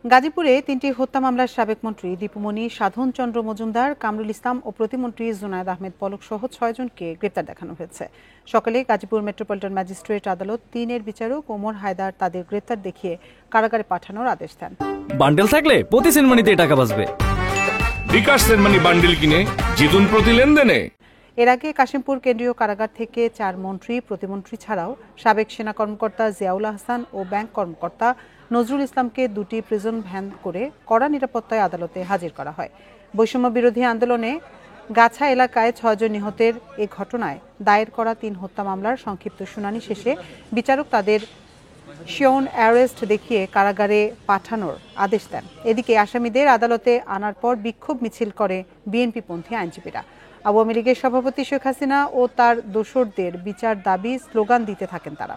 গাজীপুরে ৩টি হত্যা মামলার সাবেক মন্ত্রী দীপুমণি, সাধন চন্দ্র মজুমদার, কামরুল ইসলাম ও প্রতিমন্ত্রী জুনায়েদ আহমেদ পলক সহ ৬ জনকে গ্রেপ্তার দেখানো হয়েছে। সকালে গাজীপুর মেট্রোপলিটন ম্যাজিস্ট্রেট আদালত ৩-এর বিচারক ওমর হায়দার তাদের গ্রেপ্তার দেখিয়ে কারাগারে পাঠানোর আদেশ দেন। বান্ডেল থাকলে প্রতি সেনমানিতে টাকা বাঁচবে। বিকাশ সেনমানি বান্ডেল কিনে জিতুন প্রতি লেনদেনে। এর আগে কাশিমপুর কেন্দ্রীয় কারাগার থেকে ৪ মন্ত্রী, প্রতিমন্ত্রী ছাড়াও সাবেক সেনা কর্মকর্তা জিয়াউল আহসান ও ব্যাংক কর্মকর্তা নজরুল ইসলামকে ২টি প্রিজন ভ্যান করে কড়া নিরাপত্তায় আদালতে হাজির করা হয়। বৈষম্য বিরোধী আন্দোলনে গাছা এলাকায় ৬ জন নিহতের এ ঘটনায় দায়ের করা ৩ হত্যা মামলার সংক্ষিপ্ত শুনানি শেষে বিচারক তাদের শিওন অ্যারেস্ট দেখিয়ে কারাগারে পাঠানোর আদেশ দেন। এদিকে আসামিদের আদালতে আনার পর বিক্ষোভ মিছিল করে বিএনপিপন্থী আইনজীবীরা। আওয়ামী লীগের সভাপতি শেখ হাসিনা ও তার দোসরদের বিচার দাবি স্লোগান দিতে থাকেন তারা।